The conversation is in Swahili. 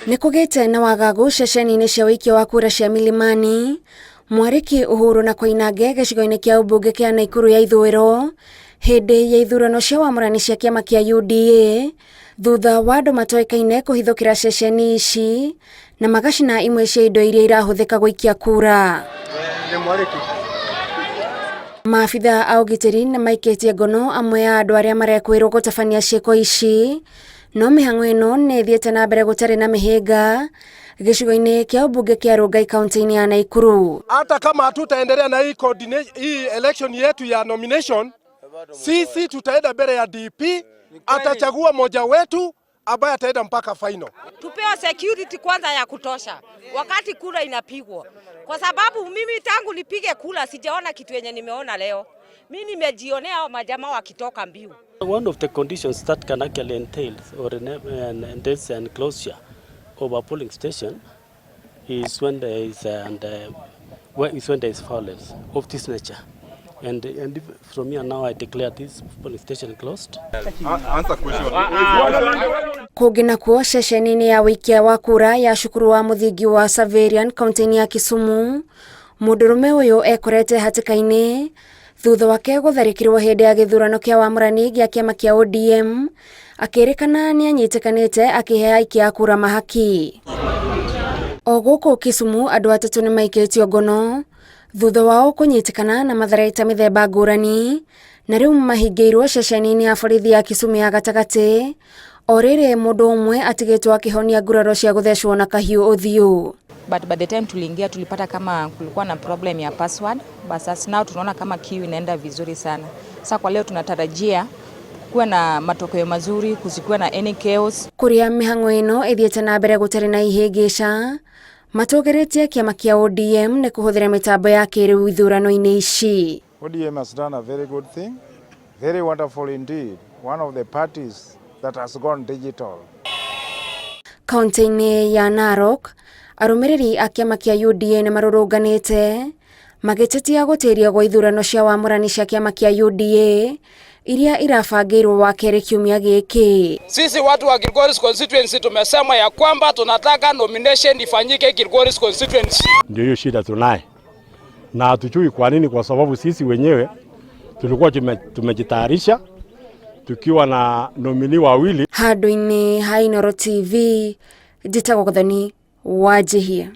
Nikugite na wagagu ceceni-ini cia wĩikio wa kura cia Milimani, Mwariki Uhuru na Koinange gĩcigo-inĩ kia ũmbunge kia Naikuru ya ithũĩro hindi ya ithurano cia wamũrani cia kiama kia UDA thutha wa andũ matoĩkaine kũhithũkĩra ceceni ici na magacina imwe cia indo iria irahuthĩka gũikia kura. Maabitha a ũgitĩri nĩ maikĩtie ngono amwe ya andũ arĩa marekwĩrwo gũtabania ciĩko ici, no mĩhang'o ĩno nĩ ĩthiĩte na mbere gũtarĩ na mĩhĩnga gĩcigo-inĩ kia ũmbunge kia Rongai kaunti-inĩ ya Naikuru. Hata kama hatutaendelea na hii election yetu ya nomination, sisi tutaenda mbele ya DP, atachagua moja wetu ambaye ataenda mpaka final. Tupewa security kwanza ya kutosha wakati kura inapigwa, kwa sababu mimi tangu nipige kura sijaona kitu yenye nimeona leo. Mimi nimejionea hao majamaa wakitoka mbiu. One of the conditions that can actually entail or entails an closure of a polling station is when there is violence of this nature. And from here now I declare this polling station closed. Answer question. Kũngĩ nakuo ceceni-inĩ ya wĩikia wa kura ya cukuru wa mũthingi wa Saverian kaunti-inĩ ya Kisumu, mũndũrũme ũyũ ekorete hatĩka-inĩ thutha wake gũtharĩkĩrwo hĩndĩ ya gĩthurano kia wamũrani gĩa kiama kia ODM, akĩrĩkana nĩ anyitĩkanĩte akĩhe aikia a kura mahaki. O gũkũ Kisumu andũ atatũ nĩ maikĩtio ngono thutha wao kũnyitĩkana na matharaita mĩthemba ngũrani, na rĩu mahingĩirwo ceceni-inĩ ya borithi ya Kisumu ya gatagatĩ, o rĩrĩ mũndũ ũmwe atigĩtwo akĩhonia nguraro cia gũthecwo na kahiũ ũthiũ. But by the time tuliingia tulipata kama kulikuwa na problem ya password, but sasa now tunaona kama queue inaenda vizuri sana. Sasa kwa leo tunatarajia kuwa na matokeo mazuri, kusikuwa na any chaos. Kuria mĩhang'o ĩno ĩthiĩte na mbere gũtarĩ na ihĩngĩca, matũgĩrĩtie kiama kia ODM nĩ kũhũthĩra mĩtambo ya kĩrĩu ithurano-inĩ ici. ODM has done a very good thing, very wonderful indeed, one of the parties that has gone digital. Kaunti-inĩ ya Narok, arũmĩrĩri a kiama kia UDA nĩ marũrũnganĩte magĩtetia gũtĩria gwa ithurano cia wamũrani cia kiama kia UDA iria irabangĩirwo wa kerĩ kiumia gĩkĩ. Sisi watu wa Kilgoris constituency tumesema ya kwamba tunataka nomination ifanyike Kilgoris constituency. Ndio hiyo shida tunaye, na hatujui kwa nini, kwa sababu sisi wenyewe tulikuwa tumejitayarisha tukiwa na nomini wawili. Handũ-inĩ ha Inooro TV, njĩtagwo Gũthoni wa Ngahĩha.